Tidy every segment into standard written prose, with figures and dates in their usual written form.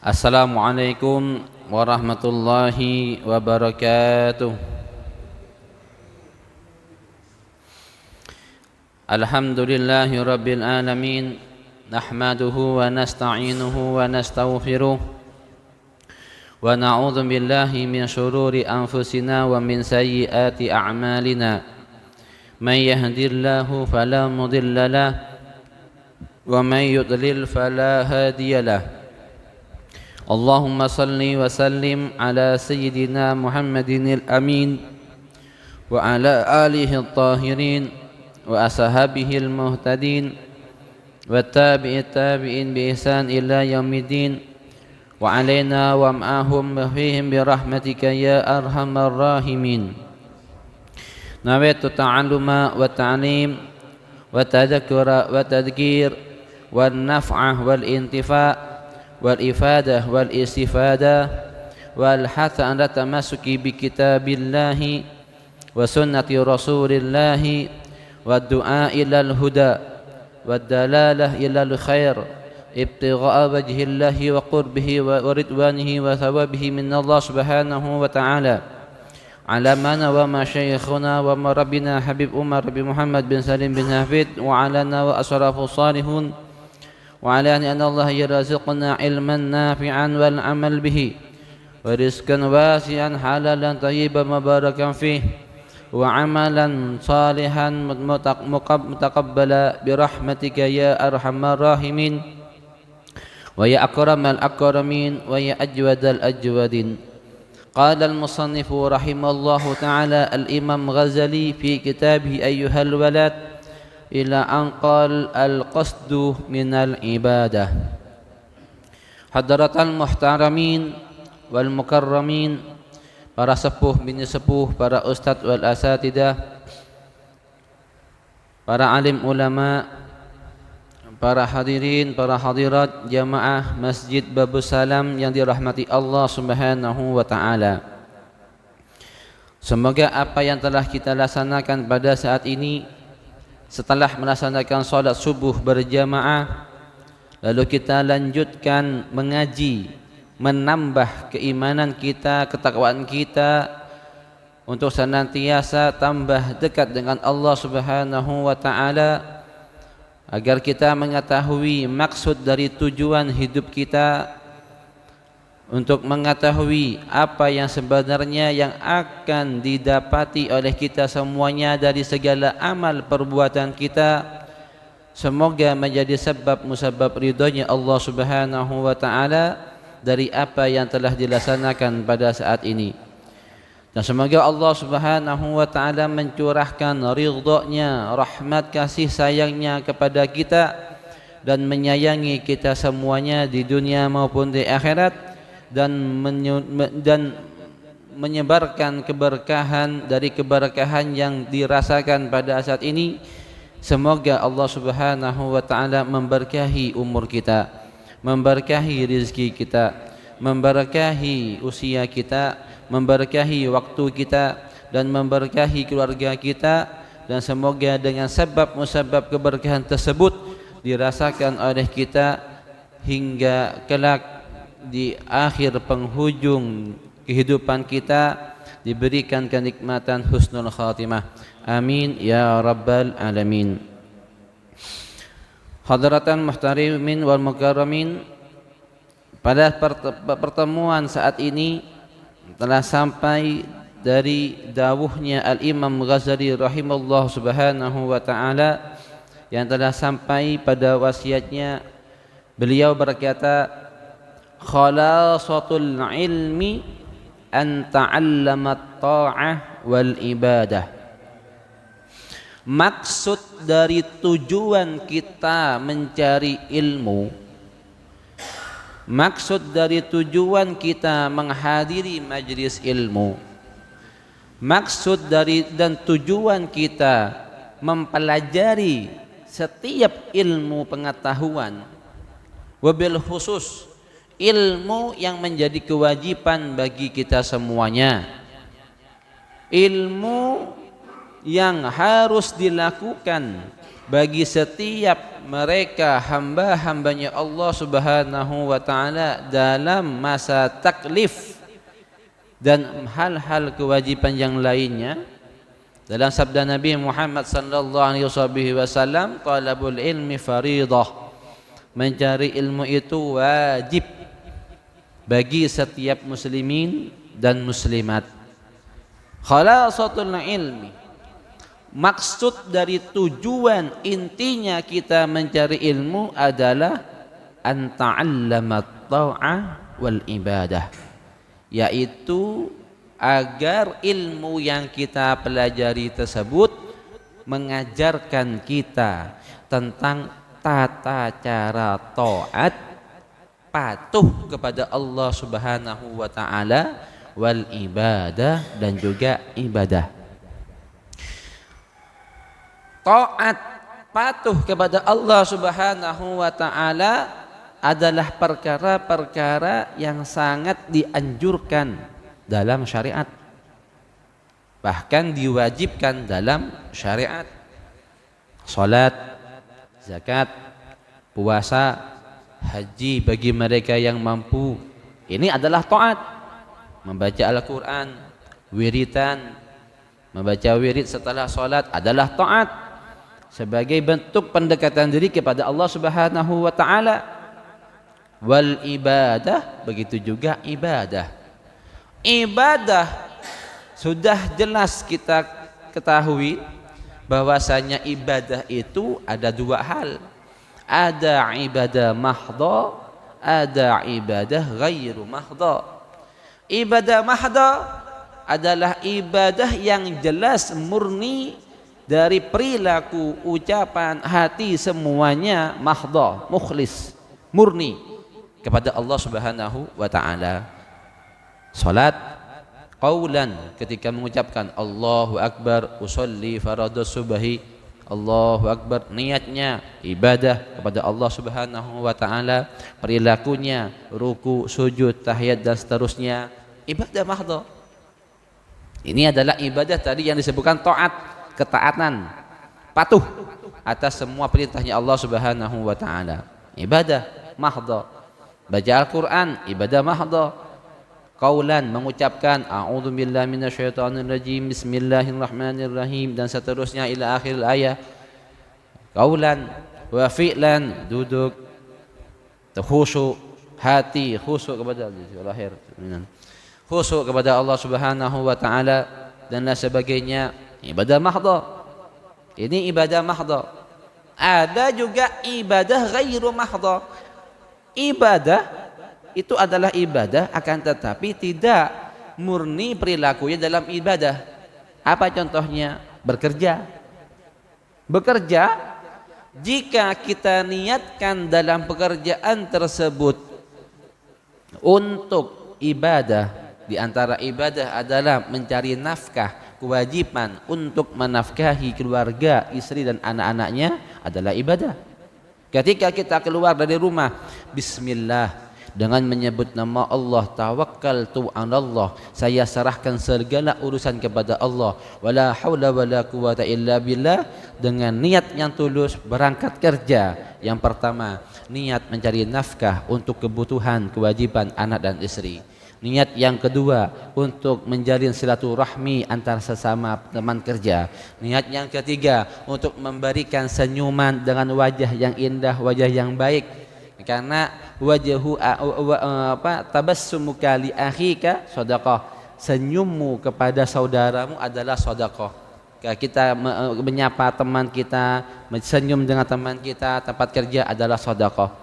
Assalamualaikum warahmatullahi wabarakatuh. Alhamdulillahi rabbil alamin. Nahmaduhu wa nasta'inuhu wa nastaghfiruh. Wa na'udzu billahi min syururi anfusina wa min sayyiati a'malina. May yahdihillahu fala mudilla lahu wa may yudlil fala hadiya lahu. Allahumma salli wa sallim ala sayyidina Muhammadin al-amin wa ala alihi al-tahirin wa ashabihi al-muhtadin wa tabi'in bi ihsan ila yaumiddin wa alaina wa ma'ahum bihim bi rahmatika ya arhamar rahimin. Nawaitu ta'alluma wa ta'lim wa tadhakkura wa tadhkir wa naf'ah wal intifa' والإفادة والاستفادة والحث على التمسك بكتاب الله وسنة رسول الله والدعاء إلى الهدى والدلالة إلى الخير ابتغاء وجه الله وقربه ورضوانه وثوابه من الله سبحانه وتعالى على من ومشايخنا ومربنا حبيب عمر بن محمد بن سليم بن حفيد وعلىنا وأشرف الصالحون وعلى أن الله يرزقنا علما نافعا والعمل به ورزقا واسعا حلالا طيبا مباركا فيه وعملا صالحا متقبلا برحمتك يا أرحم الراحمين ويا أكرم الأكرمين ويا أجود الأجودين. قال المصنف رحمه الله تعالى الإمام غزالي في كتابه أيها الولد ila anqal al-qasdu minal ibadah. Hadratal muhtaramin wal mukarramin, para sepuh bini sepuh, para ustadz wal asatidah, para alim ulama, para hadirin, para hadirat jamaah Masjid Babus Salam yang dirahmati Allah Subhanahu wa taala. Semoga apa yang telah kita laksanakan pada saat ini setelah melaksanakan salat subuh berjamaah, lalu kita lanjutkan mengaji, menambah keimanan kita, ketakwaan kita untuk senantiasa tambah dekat dengan Allah Subhanahu wa taala, agar kita mengetahui maksud dari tujuan hidup kita, untuk mengetahui apa yang sebenarnya yang akan didapati oleh kita semuanya dari segala amal perbuatan kita. Semoga menjadi sebab musabab ridhonya Allah Subhanahu wa taala dari apa yang telah dilaksanakan pada saat ini. Dan semoga Allah Subhanahu wa taala mencurahkan ridhonya, rahmat kasih sayangnya kepada kita dan menyayangi kita semuanya di dunia maupun di akhirat, dan menyebarkan keberkahan dari keberkahan yang dirasakan pada saat ini. Semoga Allah Subhanahu wa taala memberkahi umur kita, memberkahi rezeki kita, memberkahi usia kita, memberkahi waktu kita, dan memberkahi keluarga kita. Dan semoga dengan sebab musabab keberkahan tersebut dirasakan oleh kita hingga kelak di akhir penghujung kehidupan kita diberikan kenikmatan husnul khatimah. Amin ya rabbal alamin. Hadratan muhtarimin wal mukarramin, pada pertemuan saat ini telah sampai dari dawuhnya Al-Imam Ghazali rahimahullah subhanahu wa ta'ala, yang telah sampai pada wasiatnya. Beliau berkata, khalasatul ilmi an ta'allamat ta'ah wal ibadah. Maksud dari tujuan kita mencari ilmu, maksud dari tujuan kita menghadiri majlis ilmu, maksud dari dan tujuan kita mempelajari setiap ilmu pengetahuan, wabil khusus ilmu yang menjadi kewajiban bagi kita semuanya, ilmu yang harus dilakukan bagi setiap mereka hamba-hambanya Allah Subhanahu wa taala dalam masa taklif dan hal-hal kewajiban yang lainnya. Dalam sabda Nabi Muhammad sallallahu alaihi wasallam, talabul ilmi faridah, mencari ilmu itu wajib bagi setiap muslimin dan muslimat. Khalasatul ilmi, maksud dari tujuan intinya kita mencari ilmu adalah an ta'allamat ta'ah wal ibadah, yaitu agar ilmu yang kita pelajari tersebut mengajarkan kita tentang tata cara taat, patuh kepada Allah Subhanahu wa taala, wal ibadah, dan juga ibadah. Taat, patuh kepada Allah Subhanahu wa taala adalah perkara-perkara yang sangat dianjurkan dalam syariat, bahkan diwajibkan dalam syariat. Salat, zakat, puasa, haji bagi mereka yang mampu, ini adalah taat. Membaca Al-Quran, wiritan, membaca wirid setelah salat adalah taat sebagai bentuk pendekatan diri kepada Allah Subhanahu wa taala. Wal ibadah, begitu juga ibadah. Ibadah sudah jelas kita ketahui bahwasanya ibadah itu ada dua hal. Ada ibadah mahdha, ada ibadah ghairu mahdha. Ibadah mahdha adalah ibadah yang jelas murni dari perilaku, ucapan, hati, semuanya mahdha, mukhlis, murni kepada Allah Subhanahu wa taala. Salat qaulan, ketika mengucapkan Allahu akbar, usolli faradhus subhi, Allahu akbar, niatnya ibadah kepada Allah Subhanahu wa taala, perilakunya ruku, sujud, tahiyat dan seterusnya ibadah mahdha. Ini adalah ibadah tadi yang disebutkan taat, ketaatan, patuh atas semua perintahnya Allah Subhanahu wa taala. Ibadah mahdha. Baca Al-Qur'an ibadah mahdha. Qaulan, mengucapkan a'udzu billahi minasyaitonir rajim, bismillahirrahmanirrahim, dan seterusnya ila akhir ayat. Qaulan wa fi'lan, duduk, khusyuk, hati khusyuk kepada lahir, khusyuk kepada Allah Subhanahu wa taala dan lain sebagainya, ibadah mahdha. Ini ibadah mahdha. Ada juga ibadah ghairu mahdha. Ibadah itu adalah ibadah, akan tetapi tidak murni perilakunya dalam ibadah. Apa contohnya? Bekerja. Bekerja, jika kita niatkan dalam pekerjaan tersebut untuk ibadah, di antara ibadah adalah mencari nafkah, kewajiban untuk menafkahi keluarga, istri dan anak-anaknya adalah ibadah. Ketika kita keluar dari rumah, bismillah, dengan menyebut nama Allah, tawakkaltu 'alallah, saya serahkan segala urusan kepada Allah, wala haula wala quwata illa billah, dengan niat yang tulus berangkat kerja. Yang pertama, niat mencari nafkah untuk kebutuhan kewajiban anak dan istri. Niat yang kedua, untuk menjalin silaturahmi antar sesama teman kerja. Niat yang ketiga, untuk memberikan senyuman dengan wajah yang indah, wajah yang baik. Karena wajhu tabassumuka li akhika sedekah, senyummu kepada saudaramu adalah sedekah. Kita menyapa teman kita, senyum dengan teman kita tempat kerja adalah sedekah.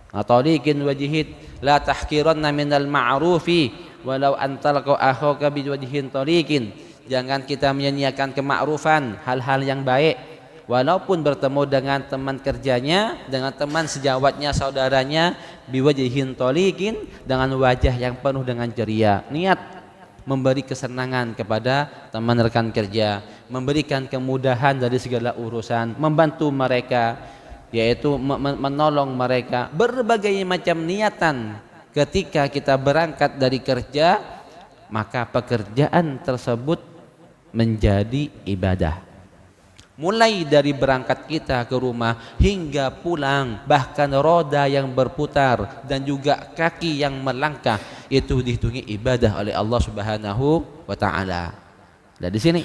Tariqin wajhid la tahqiranna minal ma'rufi walau antalqa akhaka biwajhin tariqin. Jangan kita menyanyiakan kemakrufan, hal-hal yang baik, walaupun bertemu dengan teman kerjanya, dengan teman sejawatnya, saudaranya, biwajhin tolikin, dengan wajah yang penuh dengan ceria. Niat memberi kesenangan kepada teman rekan kerja, memberikan kemudahan dari segala urusan, membantu mereka, yaitu menolong mereka. Berbagai macam niatan ketika kita berangkat dari kerja, maka pekerjaan tersebut menjadi ibadah. Mulai dari berangkat kita ke rumah hingga pulang, bahkan roda yang berputar dan juga kaki yang melangkah itu dihitungi ibadah oleh Allah Subhanahu wa taala. Dan di sini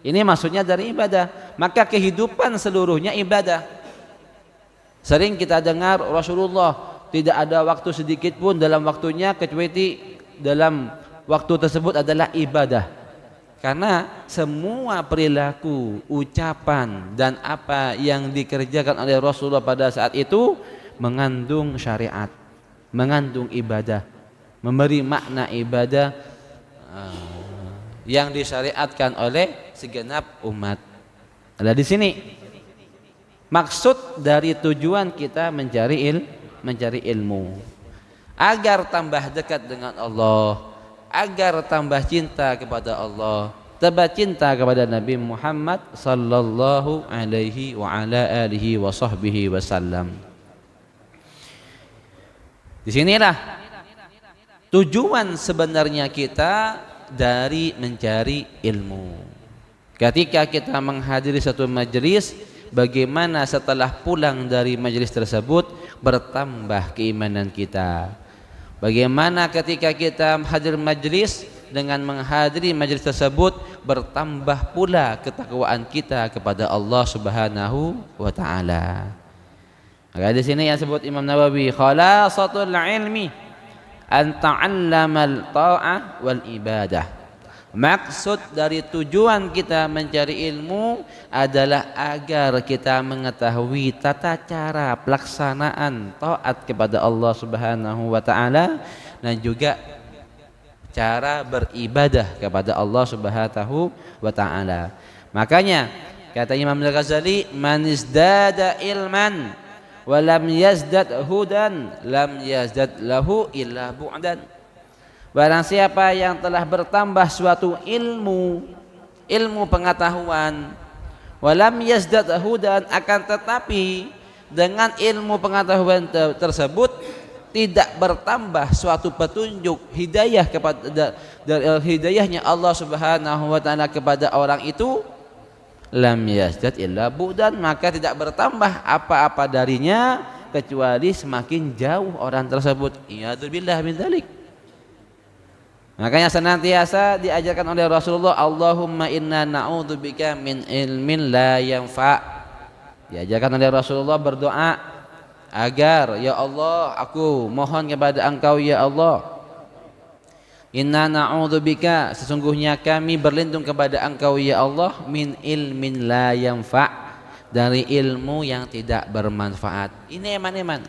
ini maksudnya dari ibadah, maka kehidupan seluruhnya ibadah. Sering kita dengar Rasulullah tidak ada waktu sedikit pun dalam waktunya kecuali dalam waktu tersebut adalah ibadah. Karena semua perilaku, ucapan dan apa yang dikerjakan oleh Rasulullah pada saat itu mengandung syariat, mengandung ibadah, memberi makna ibadah yang disyariatkan oleh segenap umat. Ada di sini maksud dari tujuan kita mencari ilmu agar tambah dekat dengan Allah, agar tambah cinta kepada Allah, tambah cinta kepada Nabi Muhammad sallallahu alaihi wa ala alihi wa sahbihi wasallam. Disinilah tujuan sebenarnya kita dari mencari ilmu. Ketika kita menghadiri satu majelis, bagaimana setelah pulang dari majelis tersebut bertambah keimanan kita. Bagaimana ketika kita hadir majlis, dengan menghadiri majlis tersebut bertambah pula ketakwaan kita kepada Allah Subhanahu wa taala. Maka di sini yang sebut Imam Nawawi, khalasatul ilmi an ta'allamal ta'ah wal ibadah. Maksud dari tujuan kita mencari ilmu adalah agar kita mengetahui tata cara pelaksanaan taat kepada Allah Subhanahu wa taala dan juga cara beribadah kepada Allah Subhanahu wa taala. Makanya kata Imam Al-Ghazali, man izdada ilman wa lam yazdad hudan lam yazdad lahu illa bu'dan. Barang siapa yang telah bertambah suatu ilmu pengetahuan, walam yazdad hudan, akan tetapi dengan ilmu pengetahuan tersebut tidak bertambah suatu petunjuk hidayah kepada dari hidayahnya Allah Subhanahu wa taala kepada orang itu, lam yazdad illa bu'dan, maka tidak bertambah apa-apa darinya kecuali semakin jauh orang tersebut. Iyadzubillah min dzalik. Makanya senantiasa diajarkan oleh Rasulullah, Allahumma inna na'udzubika min ilmin la yanfa'. Diajarkan oleh Rasulullah berdoa agar, ya Allah, aku mohon kepada Engkau ya Allah, inna na'udzubika, sesungguhnya kami berlindung kepada Engkau ya Allah, min ilmin la yanfa', dari ilmu yang tidak bermanfaat. Ini eman-eman,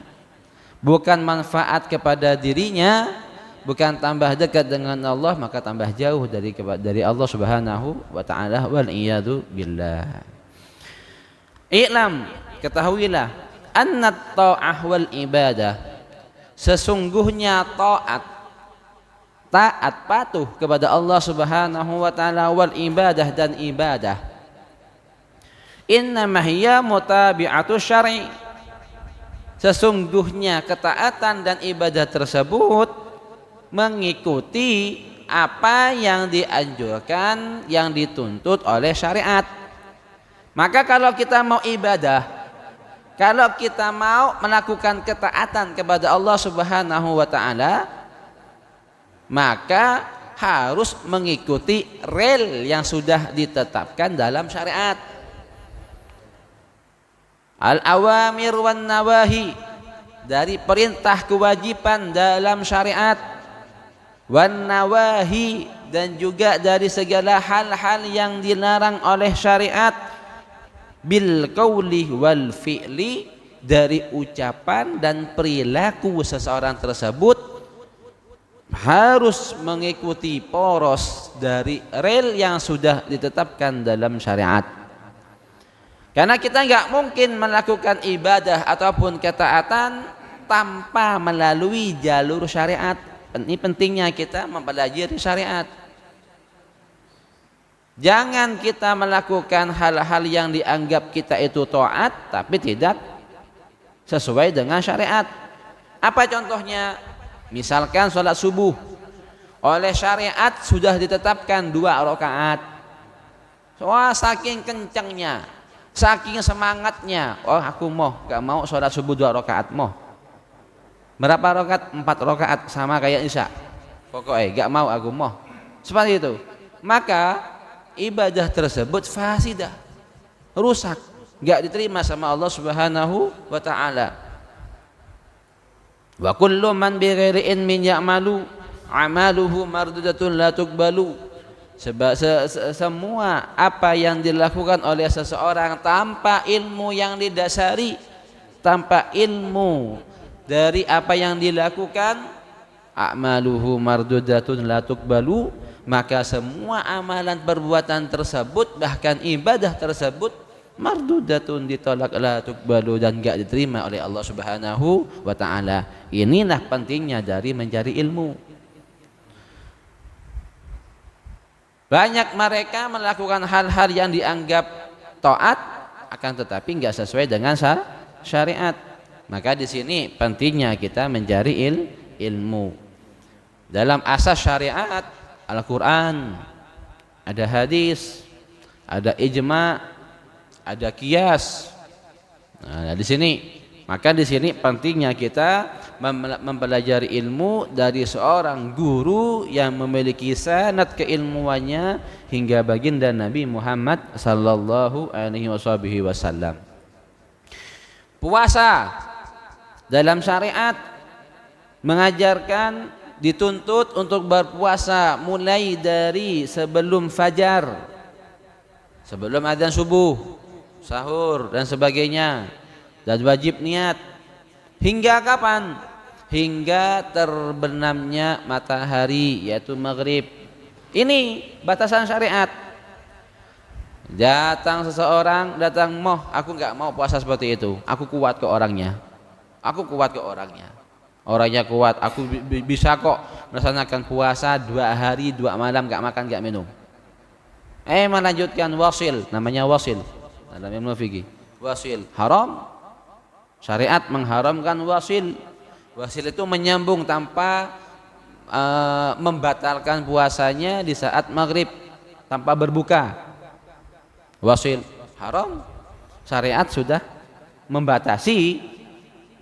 bukan manfaat kepada dirinya, bukan tambah dekat dengan Allah, maka tambah jauh dari Allah Subhanahu wa taala, wal iyadu billah. I'lam, ketahuilah, anna ta'ah wal ibadah, sesungguhnya taat patuh kepada Allah Subhanahu wa taala, wal ibadah, dan ibadah, innama hiya mutabi'atu syar'i, sesungguhnya ketaatan dan ibadah tersebut mengikuti apa yang dianjurkan, yang dituntut oleh syariat. Maka kalau kita mau ibadah, kalau kita mau melakukan ketaatan kepada Allah Subhanahu wa taala, maka harus mengikuti rel yang sudah ditetapkan dalam syariat. Al-awamir wan nawahi, dari perintah kewajiban dalam syariat, wan nawahi, dan juga dari segala hal-hal yang dilarang oleh syariat, bil qauli wal fi'li, dari ucapan dan perilaku seseorang tersebut harus mengikuti poros dari rel yang sudah ditetapkan dalam syariat. Karena kita enggak mungkin melakukan ibadah ataupun ketaatan tanpa melalui jalur syariat. Ini pentingnya kita mempelajari syariat. Jangan kita melakukan hal-hal yang dianggap kita itu taat tapi tidak sesuai dengan syariat. Apa contohnya? Misalkan sholat subuh, oleh syariat sudah ditetapkan 2 rakaat, Wah, saking kencangnya, saking semangatnya. Oh, aku gak mau sholat subuh 2 rakaat mau. Berapa rakaat? 4 rakaat, sama kayak isya. Pokoknya gak mau, aku mau. Seperti itu. Maka ibadah tersebut fasidah, rusak, gak diterima sama Allah Subhanahu wa taala. Wa kullu man bighairi ilmin ya'malu amaluhu mardudatun la tuqbalu. Sebab semua apa yang dilakukan oleh seseorang tanpa ilmu yang didasari, tanpa ilmu dari apa yang dilakukan, a'maluhu mardudatun la tuqbalu, maka semua amalan perbuatan tersebut, bahkan ibadah tersebut, mardudatun, ditolak, la tuqbalu, dan enggak diterima oleh Allah Subhanahu wa taala. Inilah pentingnya dari mencari ilmu. Banyak mereka melakukan hal-hal yang dianggap taat, akan tetapi enggak sesuai dengan syariat. Maka di sini pentingnya kita mencari ilmu. Dalam asas syariat, Al-Quran, ada hadis, ada ijma, ada qiyas. Nah, di sini, maka di sini pentingnya kita mempelajari ilmu dari seorang guru yang memiliki sanad keilmuannya hingga baginda Nabi Muhammad sallallahu alaihi wasallam. Puasa dalam syariat mengajarkan dituntut untuk berpuasa mulai dari sebelum fajar, sebelum adzan subuh, sahur dan sebagainya, dan wajib niat. Hingga kapan? Hingga terbenamnya matahari, yaitu maghrib. Ini batasan syariat. Datang seseorang, aku nggak mau puasa seperti itu, aku kuat ke orangnya, orangnya kuat, aku bisa kok melaksanakan puasa 2 hari 2 malam nggak makan nggak minum. Melanjutkan wasil, namanya wasil dalam ilmu fikih. Wasil haram, syariat mengharamkan wasil. Wasil itu menyambung tanpa membatalkan puasanya di saat maghrib, tanpa berbuka. Wasil haram, syariat sudah membatasi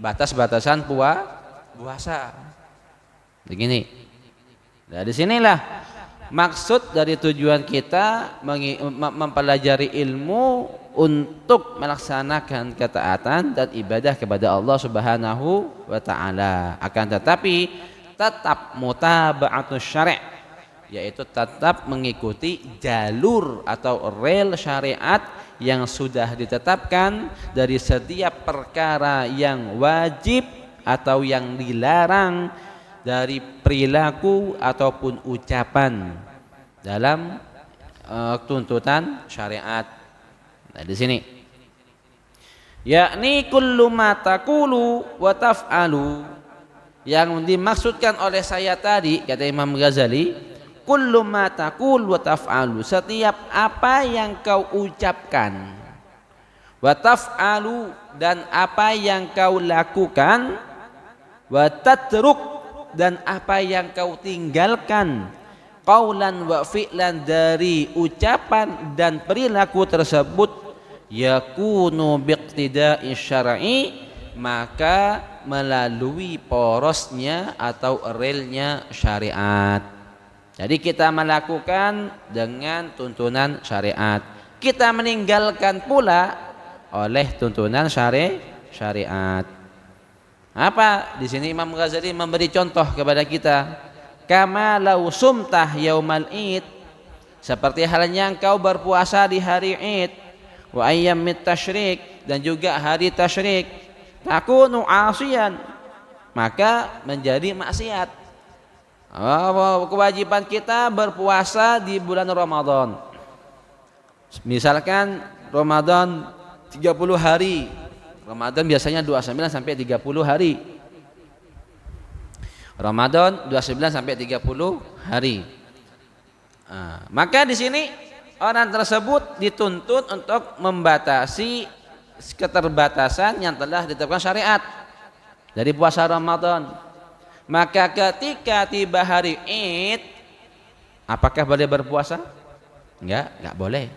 batas-batasan puasa. Begini. Nah, disinilah maksud dari tujuan kita mempelajari ilmu untuk melaksanakan ketaatan dan ibadah kepada Allah Subhanahu wa taala. Akan tetapi tetap mutaba'atus syari', yaitu tetap mengikuti jalur atau rel syariat yang sudah ditetapkan dari setiap perkara yang wajib atau yang dilarang dari perilaku ataupun ucapan dalam tuntutan syariat. Nah, di sini yakni kullu ma taqulu wa taf'alu, yang dimaksudkan oleh saya tadi, kata Imam Ghazali, kullu ma taqul wa taf'alu, setiap apa yang kau ucapkan, wa taf'alu, dan apa yang kau lakukan, wa tatruk, dan apa yang kau tinggalkan, qaulan wa fi'lan, dari ucapan dan perilaku tersebut, yakunu biqtida'i syar'i, maka melalui porosnya atau relnya syariat. Jadi kita melakukan dengan tuntunan syariat, kita meninggalkan pula oleh tuntunan syariat. Apa di sini Imam Ghazali memberi contoh kepada kita, kama lau sumtah yaumal id, seperti halnya engkau berpuasa di hari Id, wa ayyamit tasyrik, dan juga hari tasyrik, takunu asiyan, maka menjadi maksiat. Kewajiban kita berpuasa di bulan Ramadan, misalkan Ramadan 30 hari, Ramadan biasanya 29 sampai 30 hari, Ramadan 29 sampai 30 hari. Maka di sini orang tersebut dituntut untuk membatasi keterbatasan yang telah ditetapkan syariat dari puasa Ramadan. Maka ketika tiba hari Id, apakah boleh berpuasa? Enggak boleh.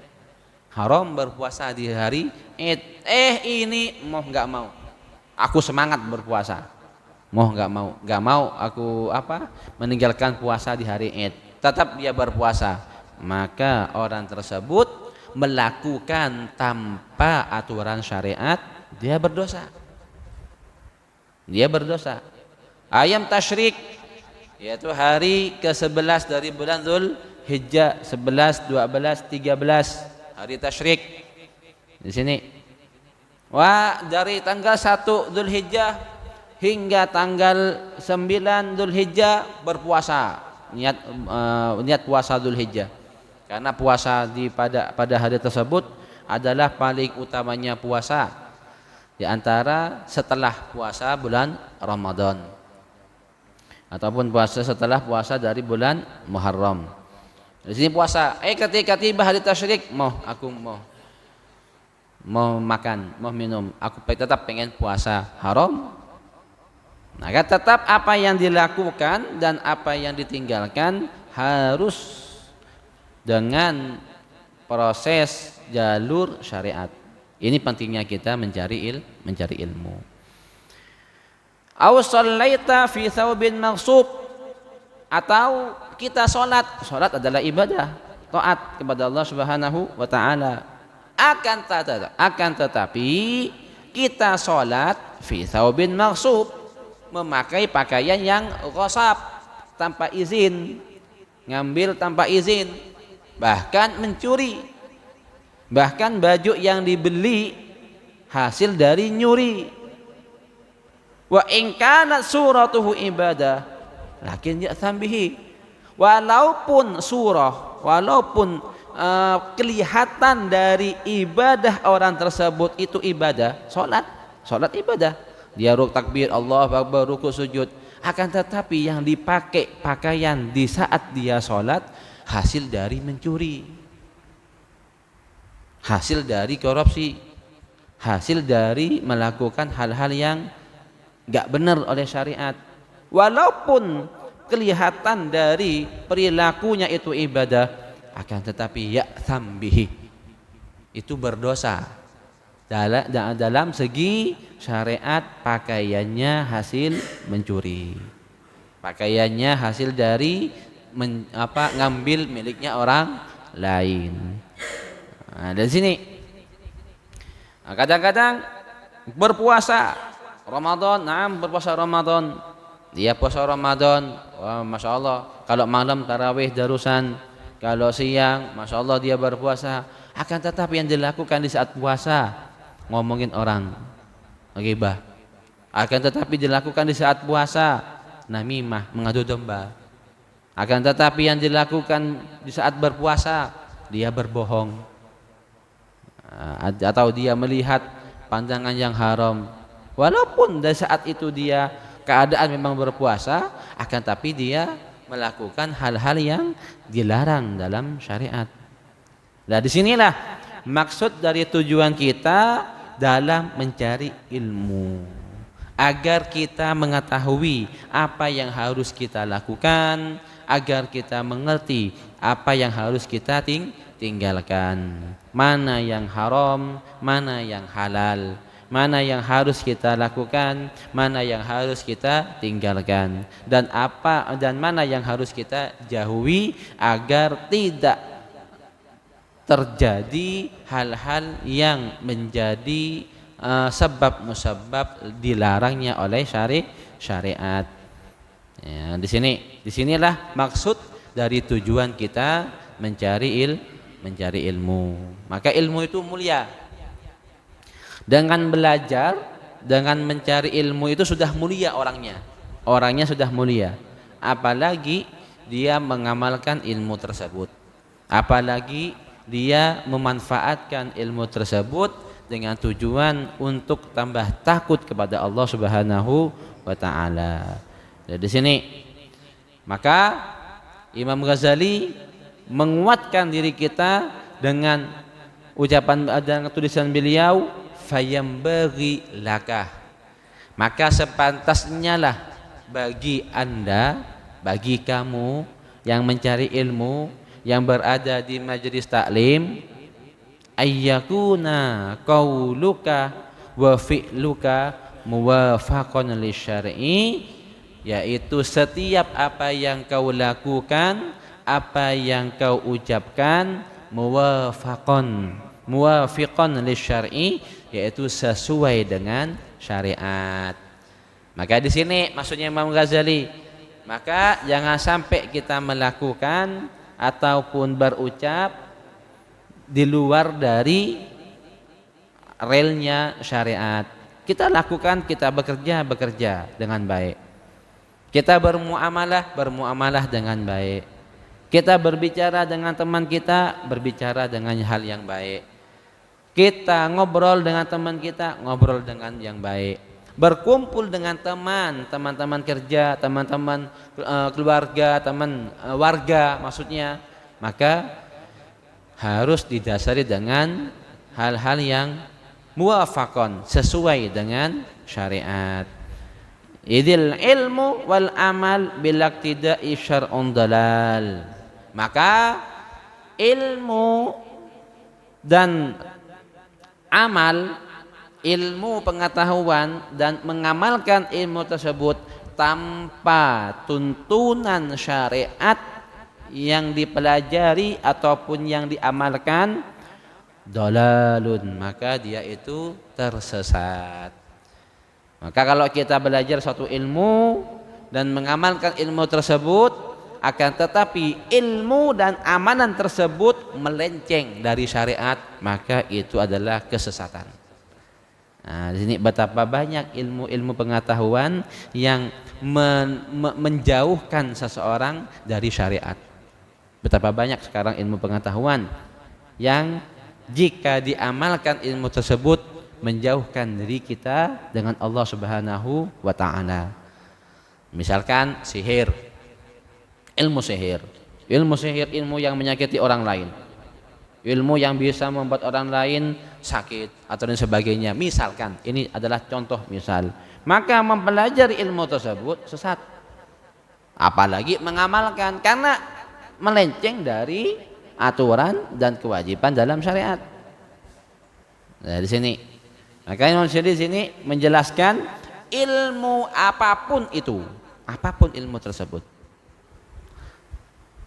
Haram berpuasa di hari Id. Ini mau nggak mau, aku semangat berpuasa. Mau nggak mau aku meninggalkan puasa di hari Id. Tetap dia berpuasa. Maka orang tersebut melakukan tanpa aturan syariat, dia berdosa. Dia berdosa. Ayam tasyrik, yaitu hari ke-11 dari bulan Dzulhijjah, 11, 12, 13 hari tasyrik. Di sini. Wah, dari tanggal 1 Dzulhijjah hingga tanggal 9 Dzulhijjah berpuasa. Niat puasa Dzulhijjah. Karena puasa pada hari tersebut adalah paling utamanya puasa di antara setelah puasa bulan Ramadan ataupun puasa setelah puasa dari bulan Muharram. Di sini puasa. Ketika tiba hari tasyrik, aku mau makan, mau minum, aku tetap pengen puasa haram. Maka tetap apa yang dilakukan dan apa yang ditinggalkan harus dengan proses jalur syariat. Ini pentingnya kita mencari ilmu. Aw shallaita fi thawbin maghsub, atau kita salat adalah ibadah, taat kepada Allah Subhanahu wa taala. Akan tetapi kita salat fi thawbin maghsub, memakai pakaian yang ghasab, tanpa izin, ngambil tanpa izin, bahkan mencuri, bahkan baju yang dibeli hasil dari nyuri. Wa in kanat suratuhu ibadah lakin ya'tham bihi, walaupun kelihatan dari ibadah orang tersebut itu ibadah, salat ibadah, dia takbir Allah Akbar, ruku sujud, akan tetapi yang dipakai pakaian di saat dia salat hasil dari mencuri, hasil dari korupsi, hasil dari melakukan hal-hal yang enggak benar oleh syariat. Walaupun kelihatan dari perilakunya itu ibadah, akan tetapi ya'tham bihi, itu berdosa dalam segi syariat. Pakaiannya hasil mencuri, pakaiannya hasil dari ngambil miliknya orang lain. Nah, dari sini kadang-kadang berpuasa Ramadan, berpuasa Ramadan, dia puasa Ramadan, wah, masya Allah, kalau malam tarawih darusan, kalau siang masya Allah dia berpuasa. Akan tetapi yang dilakukan di saat puasa ngomongin orang, ghibah. Akan tetapi dilakukan di saat puasa namimah, mengadu domba. Akan tetapi yang dilakukan di saat berpuasa dia berbohong, atau dia melihat pandangan yang haram. Walaupun dari saat itu dia keadaan memang berpuasa, akan tapi dia melakukan hal-hal yang dilarang dalam syariat. Nah, disinilah maksud dari tujuan kita dalam mencari ilmu, agar kita mengetahui apa yang harus kita lakukan, agar kita mengerti apa yang harus kita tinggalkan, mana yang haram, mana yang halal, mana yang harus kita lakukan, mana yang harus kita tinggalkan, dan mana yang harus kita jauhi agar tidak terjadi hal-hal yang menjadi sebab musabab dilarangnya oleh syariat. Ya, disinilah maksud dari tujuan kita mencari ilmu. Maka ilmu itu mulia. Dengan belajar, dengan mencari ilmu itu sudah mulia orangnya sudah mulia. Apalagi dia mengamalkan ilmu tersebut, apalagi dia memanfaatkan ilmu tersebut dengan tujuan untuk tambah takut kepada Allah Subhanahu wa taala. Dari sini maka Imam Ghazali menguatkan diri kita dengan ucapan dan tulisan beliau, fayambaghi lakah, maka sepantasnya lah bagi Anda, bagi kamu yang mencari ilmu, yang berada di majelis taklim, ayyakuna qauluka wa fi'luka muwafaqan lisyar'i, yaitu setiap apa yang kau lakukan, apa yang kau ucapkan muwafiqan lisyar'i, yaitu sesuai dengan syariat. Maka di sini maksudnya Imam Ghazali, maka jangan sampai kita melakukan ataupun berucap di luar dari relnya syariat. Kita lakukan, kita bekerja dengan baik. Kita bermuamalah dengan baik. Kita berbicara dengan teman kita, berbicara dengan hal yang baik. Kita ngobrol dengan teman kita, ngobrol dengan yang baik. Berkumpul dengan teman-teman kerja, teman-teman keluarga, teman warga maksudnya, maka harus didasari dengan hal-hal yang muwafaqan, sesuai dengan syariat. Idil ilmu wal amal bilaqtida'i syar'un dalal. Maka ilmu dan amal, ilmu pengetahuan dan mengamalkan ilmu tersebut tanpa tuntunan syariat yang dipelajari ataupun yang diamalkan, dalalun, maka dia itu tersesat. Maka kalau kita belajar suatu ilmu dan mengamalkan ilmu tersebut, akan tetapi ilmu dan amalan tersebut melenceng dari syariat, maka itu adalah kesesatan. Nah, di sini betapa banyak ilmu-ilmu pengetahuan yang menjauhkan seseorang dari syariat. Betapa banyak sekarang ilmu pengetahuan yang jika diamalkan ilmu tersebut menjauhkan diri kita dengan Allah Subhanahu wa taala. Misalkan sihir. Ilmu sihir, ilmu yang menyakiti orang lain. Ilmu yang bisa membuat orang lain sakit atau dan sebagainya. Misalkan, ini adalah contoh misal. Maka mempelajari ilmu tersebut sesat. Apalagi mengamalkan, karena melenceng dari aturan dan kewajiban dalam syariat. Nah, di sini, maka Imam Syadi di sini menjelaskan ilmu apapun itu, apapun ilmu tersebut.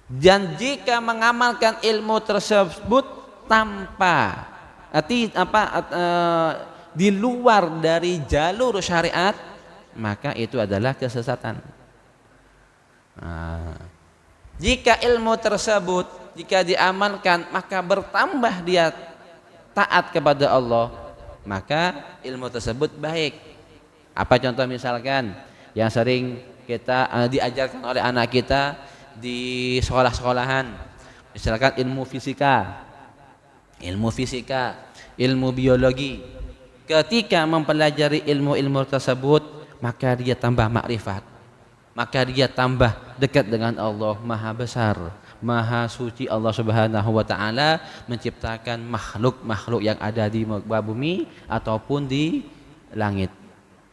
Dan jika mengamalkan ilmu tersebut tanpa di luar dari jalur syariat, maka itu adalah kesesatan. Nah, jika ilmu tersebut jika diamalkan maka bertambah dia taat kepada Allah, maka ilmu tersebut baik. Apa contoh misalkan yang sering kita diajarkan oleh anak kita di sekolah-sekolahan, misalkan ilmu fisika, ilmu biologi. Ketika mempelajari ilmu-ilmu tersebut, maka dia tambah makrifat, maka dia tambah dekat dengan Allah Maha Besar, Maha Suci. Allah Subhanahu wa taala menciptakan makhluk-makhluk yang ada di bumi ataupun di langit.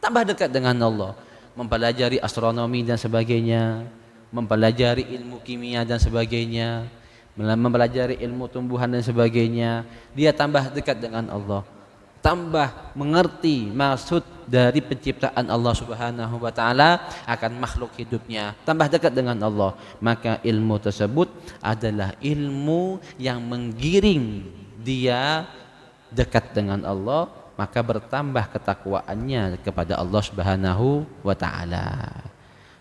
Tambah dekat dengan Allah, mempelajari astronomi dan sebagainya, mempelajari ilmu kimia dan sebagainya, mempelajari ilmu tumbuhan dan sebagainya, dia tambah dekat dengan Allah, tambah mengerti maksud dari penciptaan Allah Subhanahu wa taala akan makhluk hidupnya, tambah dekat dengan Allah. Maka ilmu tersebut adalah ilmu yang menggiring dia dekat dengan Allah, maka bertambah ketakwaannya kepada Allah Subhanahu wa taala.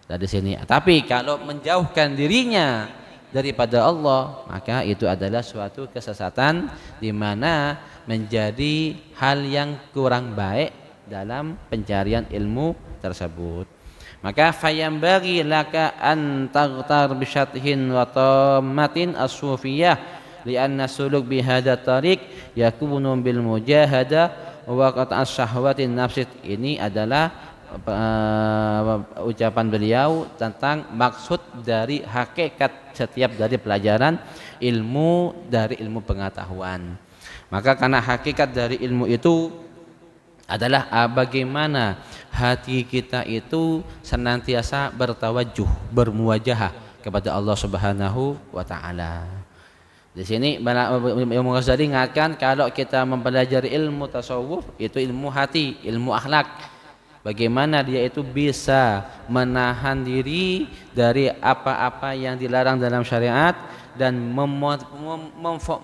Dari sini, tapi kalau menjauhkan dirinya daripada Allah, maka itu adalah suatu kesesatan di mana menjadi hal yang kurang baik dalam pencarian ilmu tersebut. Maka fayambaghi laka an taghtar bi syathin wa tammatin as-sufiyah li'anna suluk bi hadha tariq yakunu bil mujahada wa qat'as syahwatin nafsi. Ini adalah ucapan beliau tentang maksud dari hakikat setiap dari pelajaran ilmu dari ilmu pengetahuan. Maka karena hakikat dari ilmu itu adalah bagaimana hati kita itu senantiasa bertawajuh, bermuwajahah kepada Allah Subhanahu wa taala. Di sini Imam Ghazali mengatakan kalau kita mempelajari ilmu tasawuf itu ilmu hati, ilmu akhlak. Bagaimana dia itu bisa menahan diri dari apa-apa yang dilarang dalam syariat dan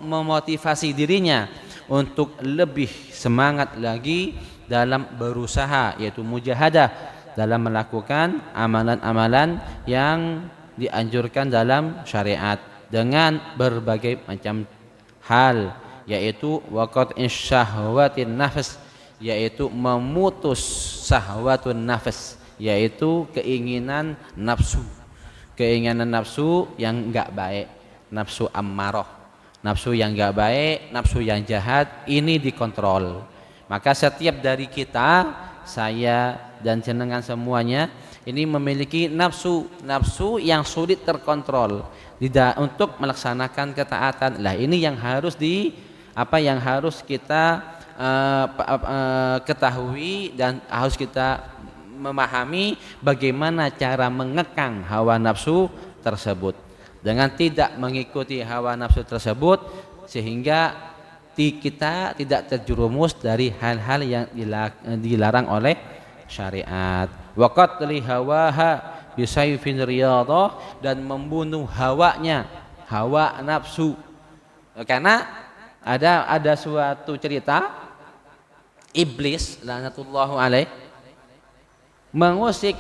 memotivasi dirinya untuk lebih semangat lagi dalam berusaha, yaitu mujahadah dalam melakukan amalan-amalan yang dianjurkan dalam syariat dengan berbagai macam hal, yaitu waqat syahwatin nafs, yaitu memutus syahwatun nafs, yaitu keinginan nafsu yang enggak baik, nafsu ammarah, nafsu yang enggak baik, nafsu yang jahat, ini dikontrol. Maka setiap dari kita, saya dan jenengan semuanya ini memiliki nafsu yang sulit terkontrol untuk melaksanakan ketaatan. Lah ini yang harus yang harus kita ketahui dan harus kita memahami bagaimana cara mengekang hawa nafsu tersebut dengan tidak mengikuti hawa nafsu tersebut, sehingga kita tidak terjerumus dari hal-hal yang dilarang oleh syariat. Waqat li hawaha bisayfin riyadah, dan membunuh hawanya, hawa nafsu. Karena ada suatu cerita iblis laknatullahu alaih mengusik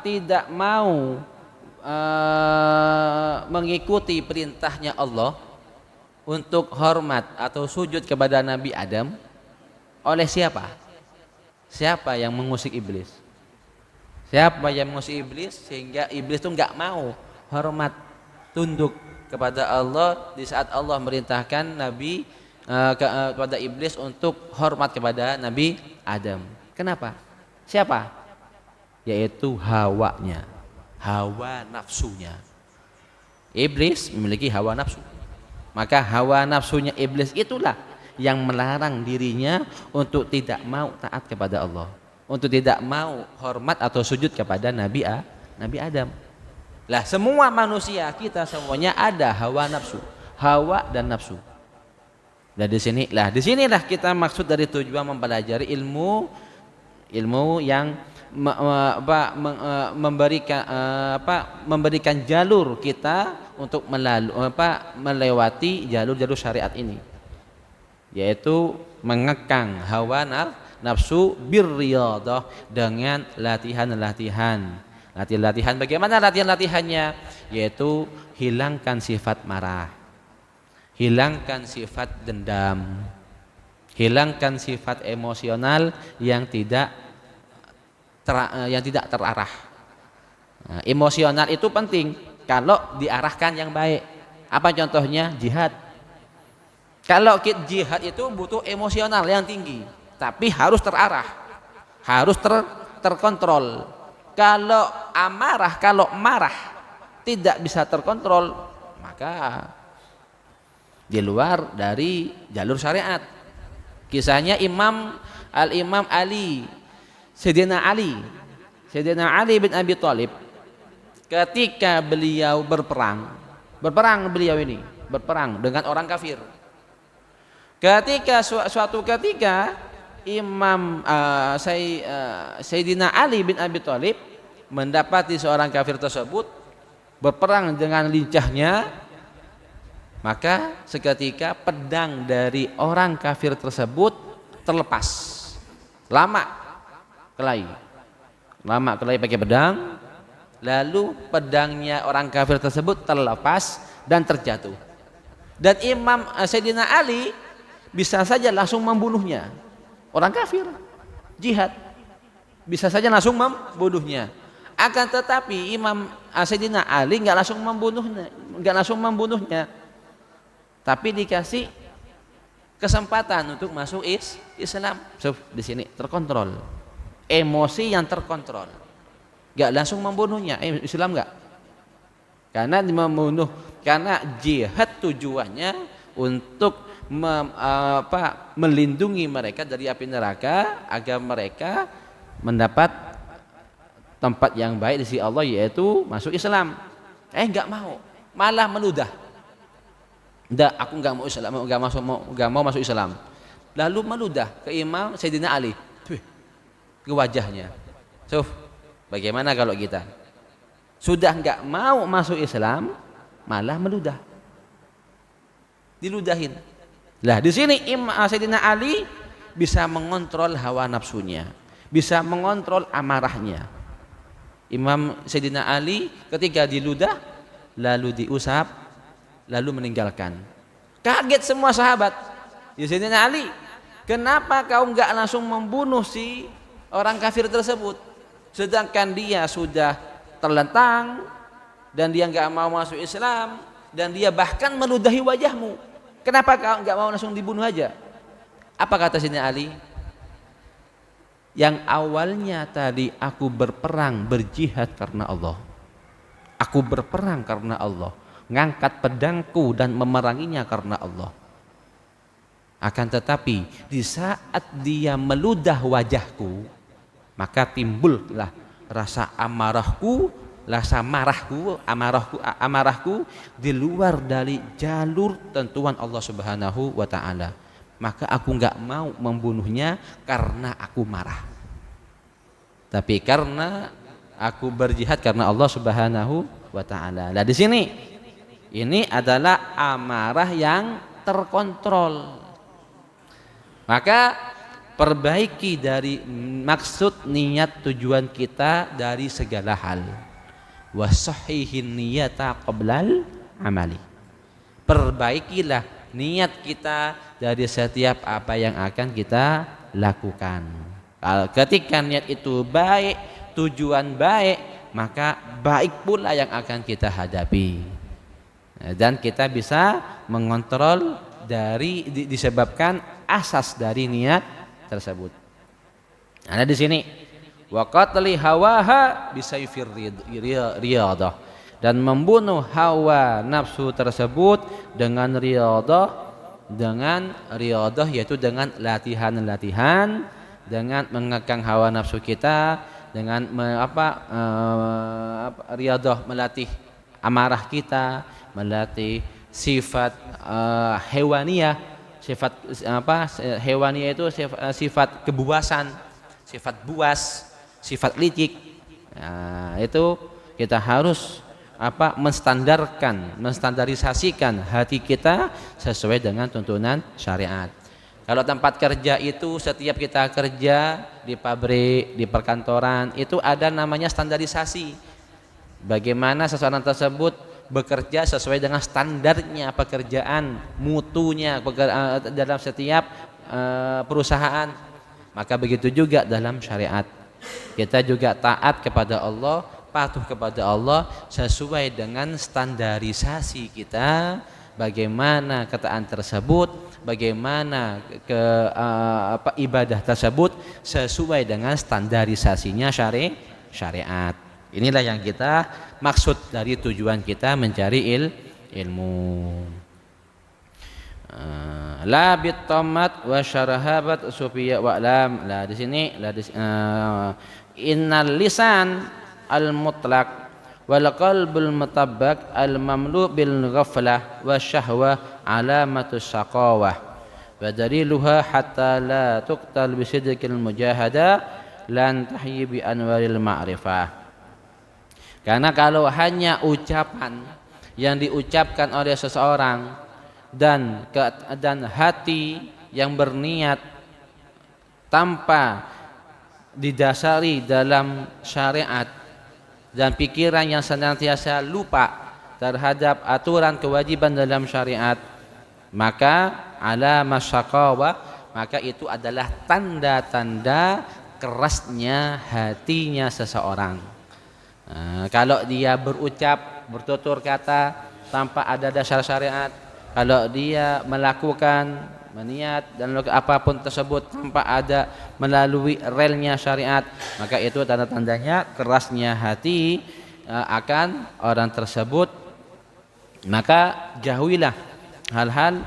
tidak mau mengikuti perintahnya Allah untuk hormat atau sujud kepada Nabi Adam. Oleh siapa? Siapa yang mengusik iblis? Siapa yang mengusik iblis sehingga iblis itu enggak mau hormat, tunduk kepada Allah di saat Allah merintahkan Nabi kepada iblis untuk hormat kepada Nabi Adam. Kenapa? Siapa? Yaitu hawanya, hawa nafsunya. Iblis memiliki hawa nafsu. Maka hawa nafsunya iblis itulah yang melarang dirinya untuk tidak mau taat kepada Allah, untuk tidak mau hormat atau sujud kepada Nabi Adam. Lah semua manusia kita semuanya ada hawa nafsu, hawa dan nafsu. Nah disinilah kita maksud dari tujuan mempelajari ilmu yang memberikan jalur kita untuk melewati jalur syariat ini, yaitu mengekang hawa nafsu birriyadah dengan latihan. Bagaimana latihannya? Yaitu hilangkan sifat marah, hilangkan sifat dendam, hilangkan sifat emosional yang tidak terarah. Nah, emosional itu penting kalau diarahkan yang baik. Apa contohnya? Jihad. Kalau jihad itu butuh emosional yang tinggi, tapi harus terarah, harus terkontrol. Kalau marah tidak bisa terkontrol, maka di luar dari jalur syariat. Kisahnya Al-Imam Ali, Sayyidina Ali bin Abi Thalib, ketika beliau berperang dengan orang kafir. Suatu ketika Sayyidina Ali bin Abi Thalib mendapati seorang kafir tersebut berperang dengan lincahnya, maka seketika pedang dari orang kafir tersebut terlepas. Lama kelahi pakai pedang, lalu pedangnya orang kafir tersebut terlepas dan terjatuh. Dan Sayyidina Ali bisa saja langsung membunuhnya. Orang kafir jihad bisa saja langsung membunuhnya. Akan tetapi Sayyidina Ali nggak langsung membunuhnya, tapi dikasih kesempatan untuk masuk Islam. Di sini terkontrol, emosi yang terkontrol, nggak langsung membunuhnya. Islam nggak, karena jihad tujuannya untuk melindungi mereka dari api neraka agar mereka mendapat tempat yang baik di sisi Allah, yaitu masuk Islam. Nggak mau, malah meludah. Enggak, aku enggak mau Islam, enggak mau masuk Islam. Lalu meludah ke Imam Sayyidina Ali, ke wajahnya. So, bagaimana kalau kita sudah enggak mau masuk Islam, malah meludah, diludahin. Lah di sini Imam Sayyidina Ali bisa mengontrol hawa nafsunya, bisa mengontrol amarahnya. Imam Sayyidina Ali ketika diludah, lalu diusap, lalu meninggalkan. Kaget semua sahabat. Ya Sayyidina Ali, kenapa kau enggak langsung membunuh si orang kafir tersebut? Sedangkan dia sudah terlentang dan dia enggak mau masuk Islam dan dia bahkan meludahi wajahmu. Kenapa kau enggak mau langsung dibunuh aja? Apa kata Sayyidina Ali? Yang awalnya tadi aku berperang berjihad karena Allah. Aku berperang karena Allah, ngangkat pedangku dan memeranginya karena Allah. Akan tetapi di saat dia meludah wajahku, maka timbullah rasa amarahku, rasa amarahku di luar dari jalur tentuan Allah Subhanahu wa taala. Maka aku enggak mau membunuhnya karena aku marah, tapi karena aku berjihad karena Allah Subhanahu wa taala. Nah, di sini ini adalah amarah yang terkontrol. Maka perbaiki dari maksud, niat, tujuan kita dari segala hal. Wasahihin niyata qablal amali. Perbaikilah niat kita dari setiap apa yang akan kita lakukan. Ketika niat itu baik, tujuan baik, maka baik pula yang akan kita hadapi. Dan kita bisa mengontrol dari disebabkan asas dari niat tersebut. Ada di sini wa qatli hawaha bisayfir riyadah, dan membunuh hawa nafsu tersebut dengan riyadah yaitu dengan latihan-latihan, dengan mengekang hawa nafsu kita, dengan riyadah melatih amarah kita, melatih sifat hewaniyah. Sifat hewaniyah itu sifat kebuasan, sifat buas, sifat licik. Nah, itu kita harus menstandarisasikan hati kita sesuai dengan tuntunan syariat. Kalau tempat kerja itu setiap kita kerja di pabrik, di perkantoran, itu ada namanya standarisasi. Bagaimana seseorang tersebut bekerja sesuai dengan standarnya pekerjaan, mutunya dalam setiap perusahaan. Maka begitu juga dalam syariat. Kita juga taat kepada Allah, patuh kepada Allah sesuai dengan standarisasi kita, bagaimana ketaatan tersebut, bagaimana ibadah tersebut sesuai dengan standarisasinya syariat. Inilah yang kita maksud dari tujuan kita mencari ilmu. La bitamat wa syarahabat sufiyya wa lam. Lah di sini innal lisan al mutlaq wal qalbul mutabbaq al mamlu bil ghaflah wa syahwah alamatus syaqawah wa daliluha hatta la tuqtal bi sidqil mujahada lan tahyi bi anwaril ma'rifah. Karena kalau hanya ucapan yang diucapkan oleh seseorang dan hati yang berniat tanpa didasari dalam syariat dan pikiran yang senantiasa lupa terhadap aturan kewajiban dalam syariat, maka alamat syaqawah, maka itu adalah tanda-tanda kerasnya hatinya seseorang. Kalau dia berucap, bertutur kata tanpa ada dasar syariat, kalau dia melakukan meniat dan apapun tersebut tanpa ada melalui relnya syariat, maka itu tanda-tandanya kerasnya hati akan orang tersebut. Maka jauhilah hal-hal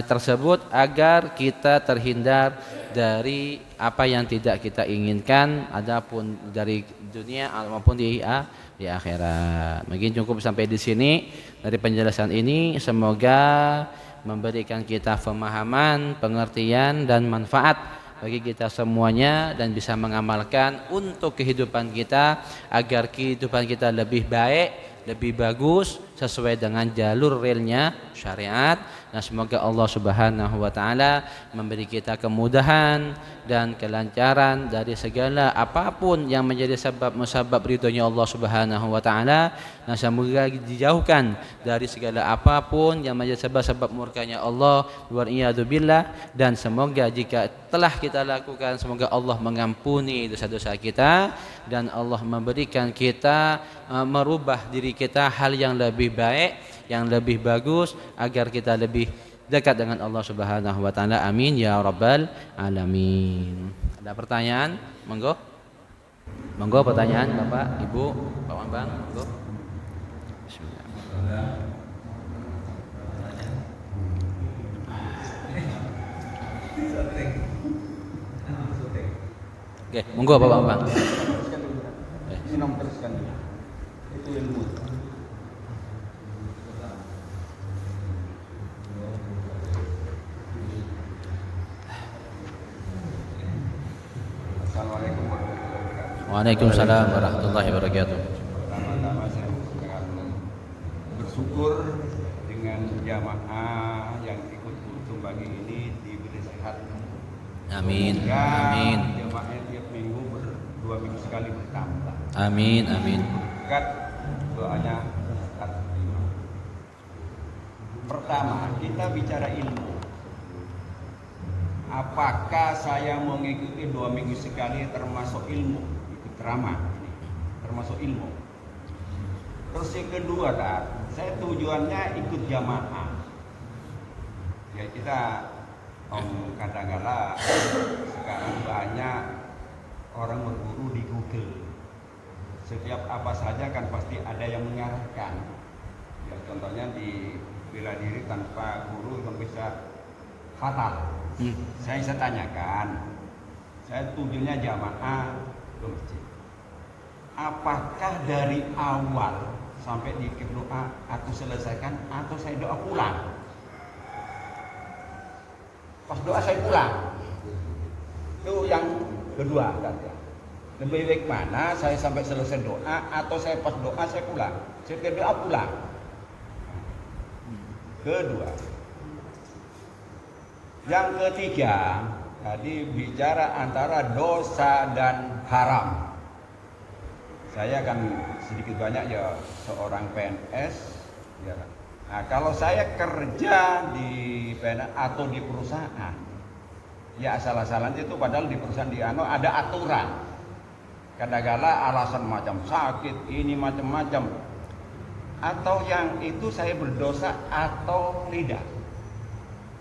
tersebut agar kita terhindar dari apa yang tidak kita inginkan, adapun dari dunia maupun di di akhirat. Mungkin cukup sampai di sini dari penjelasan ini, semoga memberikan kita pemahaman, pengertian dan manfaat bagi kita semuanya dan bisa mengamalkan untuk kehidupan kita agar kehidupan kita lebih baik, lebih bagus sesuai dengan jalur realnya syariat. Dan semoga Allah Subhanahu wa taala memberi kita kemudahan dan kelancaran dari segala apapun yang menjadi sebab musabab ridhonya Allah Subhanahu wa taala, dan semoga dijauhkan dari segala apapun yang menjadi sebab murkanya Allah waliyadzubillah. Dan semoga jika telah kita lakukan, semoga Allah mengampuni dosa-dosa kita dan Allah memberikan kita merubah diri kita hal yang lebih baik, yang lebih bagus agar kita lebih dekat dengan Allah Subhanahu wa taala. Amin ya rabbal alamin. Ada pertanyaan? Monggo. Monggo pertanyaan Bapak, Ibu, Pak Bambang, monggo. Bismillah. Oke, monggo Bapak Bambang. Teruskan dulu. Itu ilmu. Assalamualaikum warahmatullahi wabarakatuh. Waalaikumsalam warahmatullahi wabarakatuh. Pertama-tama saya akan bersyukur dengan jamaah yang ikut kultum pagi ini diberi sehat. Amin. Semoga Amin. jamaahnya tiap minggu dua minggu sekali bertambah. Amin. Amin. Berkat doanya Ustaz Imam. Pertama, kita bicara ilmu. Apakah saya mengikuti 2 minggu sekali termasuk ilmu? Ikut ceramah ini termasuk ilmu. Terus yang kedua, saya tujuannya ikut jamaah. Ya kita kadang-kala sekarang banyak orang berguru di Google. Setiap apa saja kan pasti ada yang mengarahkan. Ya contohnya di bela diri tanpa guru yang bisa fatal. Saya tanyakan, saya tujuannya jamaah ke masjid. Apakah dari awal sampai di doa aku selesaikan atau saya doa pulang? Pas doa saya pulang. Itu yang kedua kan ya. Lebih baik mana saya sampai selesai doa atau saya pas doa saya pulang? Saya doa pulang. Kedua. Yang ketiga, tadi bicara antara dosa dan haram. Saya kan sedikit banyak ya seorang PNS, ya. Nah, kalau saya kerja di PNS atau di perusahaan, ya asal-asalan itu padahal di perusahaan di ada aturan. Kadang-kala alasan macam sakit, ini macam-macam. Atau yang itu saya berdosa atau tidak.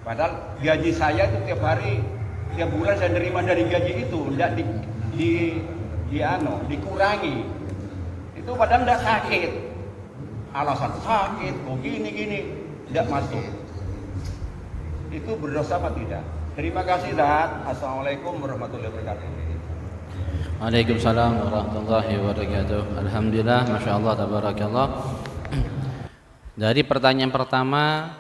Padahal gaji saya itu tiap hari, tiap bulan saya terima dari gaji itu, tidak dikurangi. Itu padahal tidak sakit. Alasan sakit, kok gini, tidak masuk. Itu berdosa apa tidak? Terima kasih, Dad. Assalamualaikum warahmatullahi wabarakatuh. Waalaikumsalam warahmatullahi wabarakatuh. Alhamdulillah, masya Allah, tabarakallah. Dari pertanyaan pertama,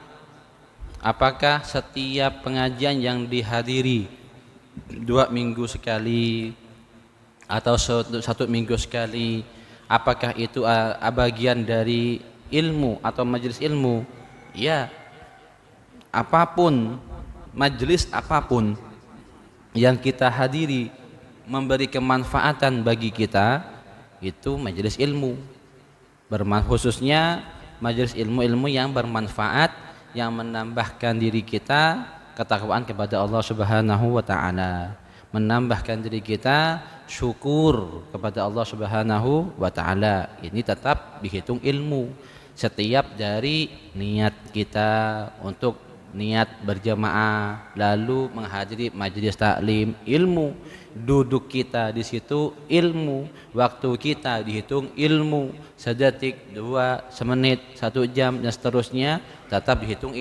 apakah setiap pengajian yang dihadiri 2 minggu sekali atau 1 minggu sekali, apakah itu bagian dari ilmu atau majelis ilmu? Ya, apapun, majelis apapun yang kita hadiri memberi kemanfaatan bagi kita, itu majelis ilmu. Khususnya majelis ilmu-ilmu yang bermanfaat, yang menambahkan diri kita ketakwaan kepada Allah Subhanahu wa taala, menambahkan diri kita syukur kepada Allah Subhanahu wa taala. Ini tetap dihitung ilmu. Setiap dari niat kita untuk niat berjamaah, lalu menghadiri majelis taklim, ilmu. Duduk kita di situ ilmu, waktu kita dihitung ilmu, sedetik, 2, semenit, 1 jam dan seterusnya tetap dihitung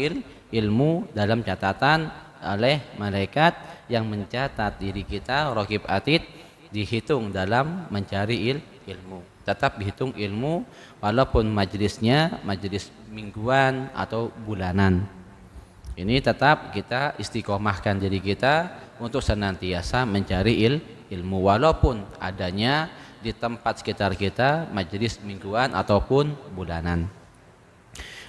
ilmu dalam catatan oleh malaikat yang mencatat diri kita, raqib atid, dihitung dalam mencari ilmu. tetap dihitung ilmu walaupun majelisnya majelis mingguan atau bulanan. Ini tetap kita istiqomahkan diri kita untuk senantiasa mencari ilmu walaupun adanya di tempat sekitar kita majelis mingguan ataupun bulanan.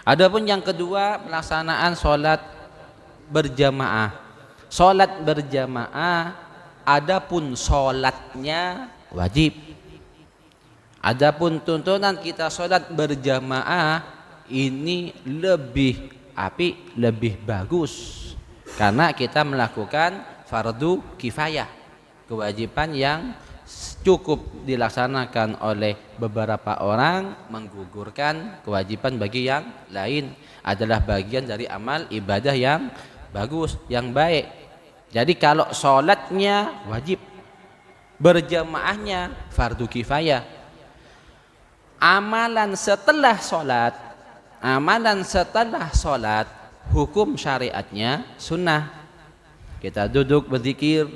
Adapun yang kedua, pelaksanaan sholat berjamaah. Sholat berjamaah, adapun sholatnya wajib. Adapun tuntunan kita sholat berjamaah ini lebih apik, lebih bagus karena kita melakukan fardu kifayah, kewajiban yang cukup dilaksanakan oleh beberapa orang menggugurkan kewajiban bagi yang lain, adalah bagian dari amal ibadah yang bagus, yang baik. Jadi kalau sholatnya wajib, berjamaahnya fardu kifayah, amalan setelah sholat hukum syariatnya sunnah. Kita duduk berzikir,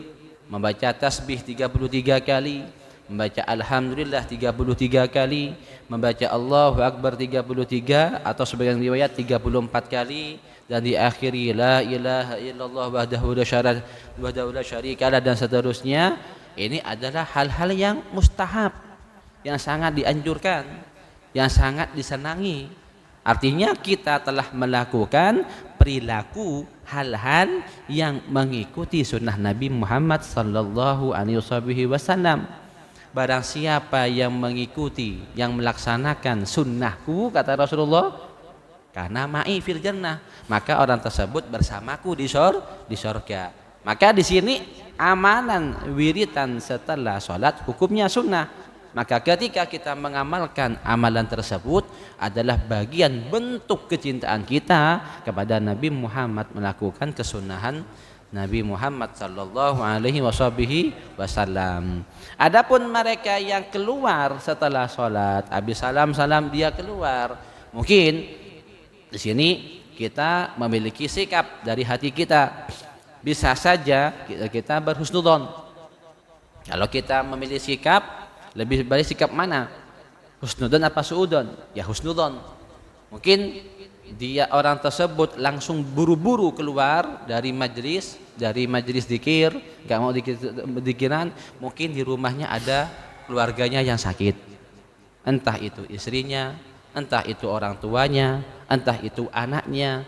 membaca tasbih 33 kali, membaca alhamdulillah 33 kali, membaca Allahu Akbar 33 atau sebagian riwayat 34 kali, dan diakhiri la ilaha illallah wahdahu la syarikalah dan seterusnya. Ini adalah hal-hal yang mustahab, yang sangat dianjurkan, yang sangat disenangi. Artinya kita telah melakukan perilaku hal-hal yang mengikuti sunnah Nabi Muhammad sallallahu alaihi wasallam. Barang siapa yang mengikuti, yang melaksanakan sunnahku, kata Rasulullah, karena ma'i fil jannah, maka orang tersebut bersamaku di surga. Maka di sini amalan wiritan setelah sholat hukumnya sunnah. Maka ketika kita mengamalkan amalan tersebut adalah bagian bentuk kecintaan kita kepada Nabi Muhammad, melakukan kesunahan Nabi Muhammad sallallahu alaihi wasallam. Adapun mereka yang keluar setelah sholat, habis salam dia keluar, mungkin di sini kita memiliki sikap dari hati kita. Bisa saja kita berhusnudzon. Kalau kita memilih sikap, lebih baik sikap mana? Husnudzon apa suudzon? Ya husnudzon. Mungkin dia orang tersebut langsung buru-buru keluar dari majelis zikir, enggak mau zikiran, mungkin di rumahnya ada keluarganya yang sakit. Entah itu istrinya, entah itu orang tuanya, entah itu anaknya,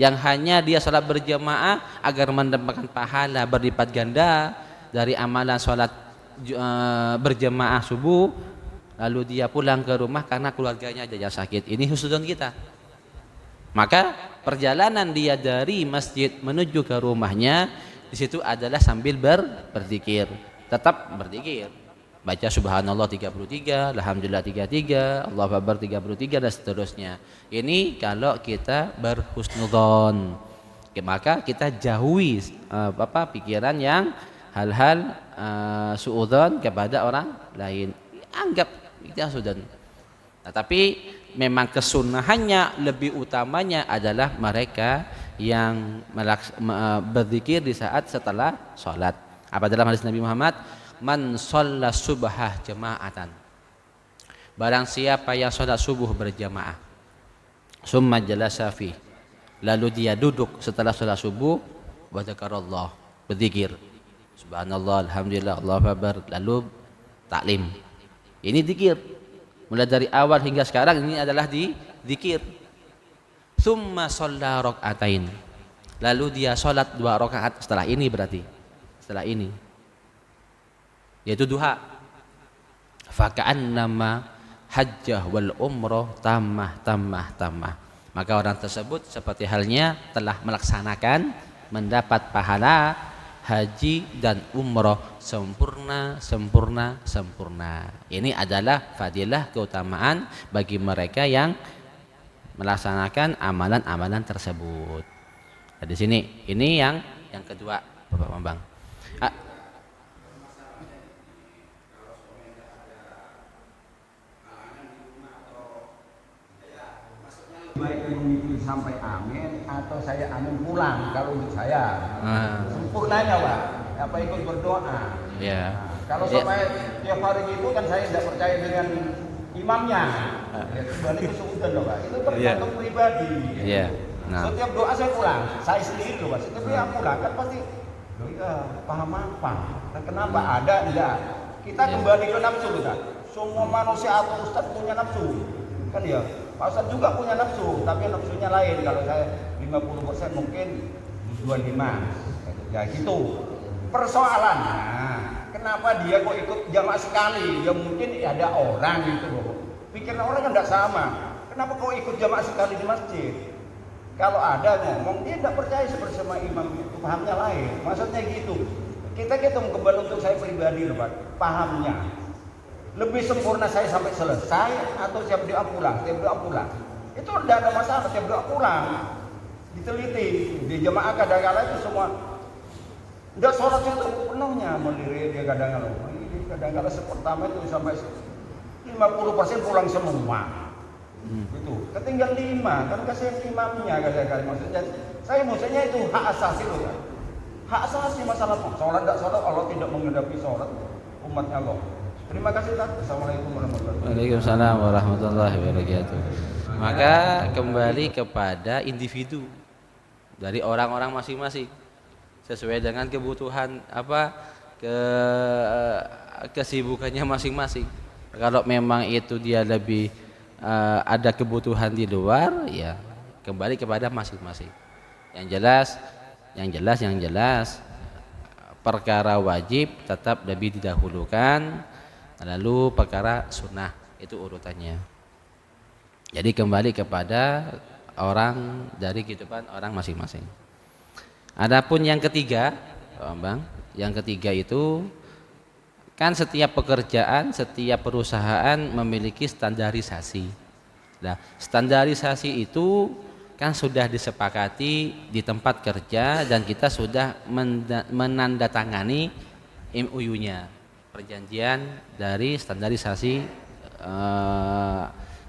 yang hanya dia salat berjamaah agar mendapatkan pahala berlipat ganda dari amalan salat berjamaah subuh, lalu dia pulang ke rumah karena keluarganya aja yang sakit. Ini husnudzon kita. Maka perjalanan dia dari masjid menuju ke rumahnya di situ adalah sambil berzikir. Tetap berzikir, baca subhanallah 33, alhamdulillah 33, Allahu akbar 33 dan seterusnya. Ini kalau kita berhusnudzon, maka kita jauhi pikiran yang hal-hal suudzon kepada orang lain, anggap kita suudzon. Tetapi memang kesunahannya lebih utamanya adalah mereka yang berzikir di saat setelah sholat. Apa dalam hadis Nabi Muhammad, man shalla subhah jama'atan, barang siapa yang sholat subuh berjamaah, summa jalasa fi, lalu dia duduk setelah sholat subuh, wa dzakarallah, berzikir subhanallah, alhamdulillah, Allahu akbar, lalu taklim. Ini zikir. Mulai dari awal hingga sekarang ini adalah zikir. Tsumma shalla rakaatain. Lalu dia salat 2 rakaat setelah ini, berarti setelah ini yaitu duha. Fa ka'annama hajjah wal umrah tamah. Maka orang tersebut seperti halnya telah melaksanakan, mendapat pahala haji dan umroh sempurna. Ini adalah fadilah, keutamaan bagi mereka yang melaksanakan amalan-amalan tersebut. Nah, di sini ini yang kedua, Bapak Bambang. Baik mengikuti sampai amin atau saya amin pulang kalau untuk saya. Sempurnanya Pak, ikut berdoa. Ya. Kalau sampai tiap hari itu kan saya tidak percaya dengan imamnya. Ya, kembali ke suudzon loh Pak. Itu tergantung pribadi. Iya. Nah. Setiap doa saya pulang, saya sendiri loh Pak. Setiap doa pulang kan pasti, loh iya paham apa? Dan kenapa ada enggak? Kita kembali ke nafsu kita. Semua manusia atau ustaz punya nafsu, kan ya. Pak Ustaz juga punya nafsu, tapi nafsunya lain. Kalau saya 50% mungkin 25. Ya gitu. Persoalan, kenapa dia kok ikut jamaah sekali? Ya mungkin ada orang gitu loh. Pikiran orang kan tidak sama. Kenapa kok ikut jamaah sekali di masjid? Kalau ada ngomong dia tidak percaya seperti sama imam itu, pahamnya lain. Maksudnya gitu. Kita kembali untuk saya pribadi loh Pak, pahamnya. Lebih sempurna saya sampai selesai atau siap doa pulang, itu tidak ada masalah, siap doa pulang. Diteliti di jemaah kadang-kala itu semua tidak sholat itu penuhnya melirik dia kadang-kala. Ini kadang-kala pertama itu sampai 50% pulang semua. Itu ketinggal 5 kan kasihan imamnya kadang-kala. Maksudnya itu hak asasi loh kan. Hak asasi masalah sholat tidak sholat Allah tidak menghadapi sholat umatnya Allah. Terima kasih Ustaz. Assalamualaikum warahmatullahi wabarakatuh. Waalaikumsalam warahmatullahi wabarakatuh. Maka kembali kepada individu dari orang-orang masing-masing sesuai dengan kebutuhan kesibukannya masing-masing. Kalau memang itu dia lebih ada kebutuhan di luar, ya kembali kepada masing-masing. Yang jelas perkara wajib tetap lebih didahulukan, lalu perkara sunnah itu urutannya. Jadi kembali kepada orang dari kehidupan orang masing-masing. Adapun yang ketiga, Bang, yang ketiga itu kan setiap pekerjaan, setiap perusahaan memiliki standarisasi. Nah, standarisasi itu kan sudah disepakati di tempat kerja dan kita sudah menandatangani MOU-nya, perjanjian dari standarisasi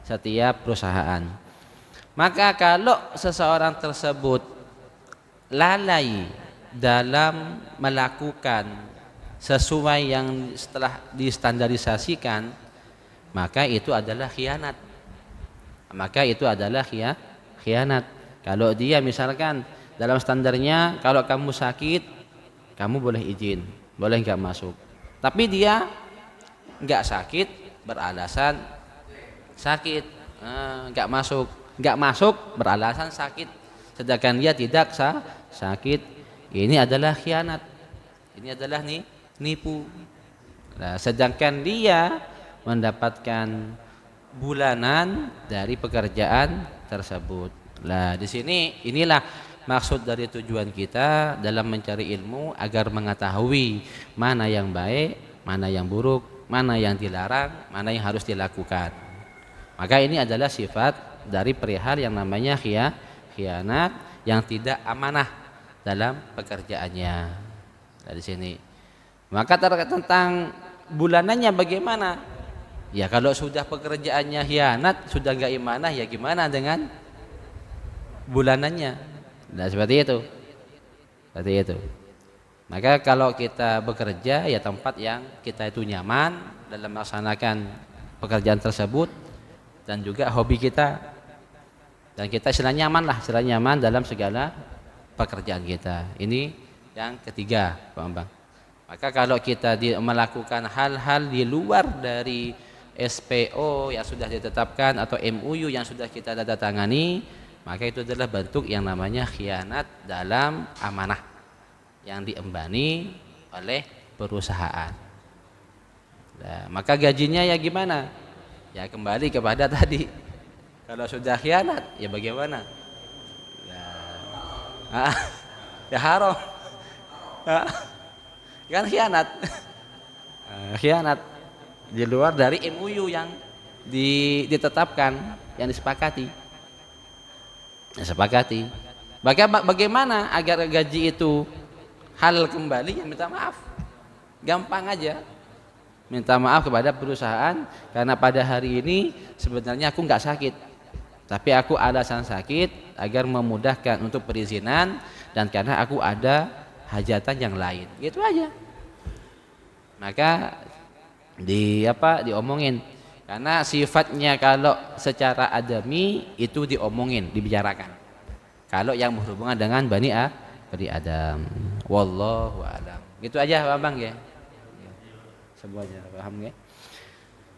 setiap perusahaan. Maka kalau seseorang tersebut lalai dalam melakukan sesuai yang setelah distandarisasikan, maka itu adalah khianat. Kalau dia misalkan dalam standarnya, kalau kamu sakit kamu boleh izin, boleh nggak masuk. Tapi dia nggak sakit beralasan sakit, nggak masuk beralasan sakit, sedangkan dia tidak sakit. Ini adalah khianat, ini adalah nipu. Nah, sedangkan dia mendapatkan bulanan dari pekerjaan tersebut. Nah, di sini inilah maksud dari tujuan kita dalam mencari ilmu agar mengetahui mana yang baik, mana yang buruk, mana yang dilarang, mana yang harus dilakukan. Maka ini adalah sifat dari perihal yang namanya khianat, yang tidak amanah dalam pekerjaannya. Dari sini. Maka tentang bulanannya bagaimana? Ya kalau sudah pekerjaannya khianat, sudah enggak amanah, ya gimana dengan bulanannya? Nah, seperti itu. Maka kalau kita bekerja ya tempat yang kita itu nyaman dalam melaksanakan pekerjaan tersebut dan juga hobi kita, dan kita istilahnya nyaman dalam segala pekerjaan kita. Ini yang ketiga, Pak Bambang. Maka kalau kita melakukan hal-hal di luar dari SPO yang sudah ditetapkan atau MOU yang sudah kita tanda-tangani, maka itu adalah bentuk yang namanya khianat dalam amanah yang diembani oleh perusahaan. Nah, maka gajinya ya gimana? Ya kembali kepada tadi. Kalau sudah khianat, ya bagaimana? Ya haram. Kan khianat. Khianat di luar dari MOU yang ditetapkan, yang disepakati. Bagaimana agar gaji itu halal kembali? Ya minta maaf. Gampang aja. Minta maaf kepada perusahaan karena pada hari ini sebenarnya aku nggak sakit, tapi aku alasan sakit agar memudahkan untuk perizinan dan karena aku ada hajatan yang lain, gitu aja. Maka diomongin Karena sifatnya kalau secara adami itu diomongin, dibicarakan. Kalau yang berhubungan dengan Bani Adam. Wallahu a'lam. Gitu aja Pak Bang ya. Semuanya paham ya.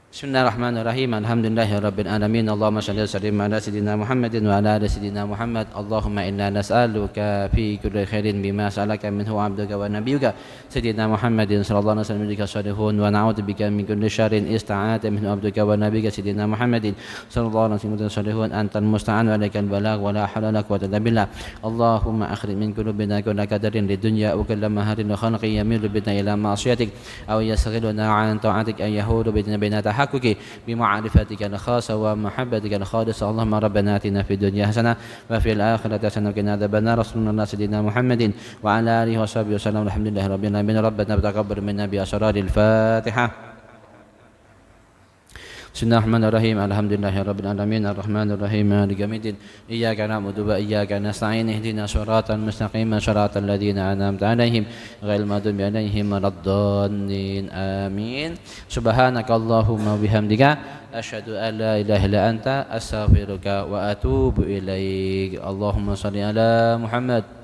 Bismillahirrahmanirrahim. Alhamdulillahirabbil alamin. Allahumma shalli wa sallim ala sayidina Muhammadin wa ala ali sayidina Muhammad. Allahumma inna nas'aluka fi kulli khairin bima sa'alaka minhu 'abduka wa nabiyyuka sayidina Muhammadin sallallahu alaihi wasallam bika salihun wa na'udzubika min kulli syarrin ista'ata minhu 'abduka wa nabiyyuka sayidina Muhammadin sallallahu alaihi wasallam salihun antal musta'an wa alaikal balagh wa la haula wa la quwwata illa billah. Allahumma akhrij min qulubina kulla qadarin lidunya wa kulla maharin wa khalqi yamilu bina ila ma'siyatik aw yasghiluna 'an ta'atik ay yahudu bina تحققي بمعرفتك الخاصة ومحبتك الخالصة. اللهم ربنا آتنا في الدنيا حسنة وفي الآخرة حسنة وقنا عذاب النار. رسول الله سيدنا محمد وعلى آله وصحبه وسلم. الحمد لله رب العالمين. ربنا تقبل منا بأسرار الفاتحة. Bismillahirrahmanirrahim. Alhamdulillahirabbil alamin arrahmanir rahim maliki yaumiddin iyyaka na'budu wa iyyaka nasta'in ihdinas siratal mustaqim siratal ladzina an'amta 'alaihim ghairil maghdubi 'alaihim waladdallin amin. Subhanakallahumma bihamdika asyhadu an la ilaha illa anta astaghfiruka wa atubu ilaik. Allahumma shalli ala Muhammad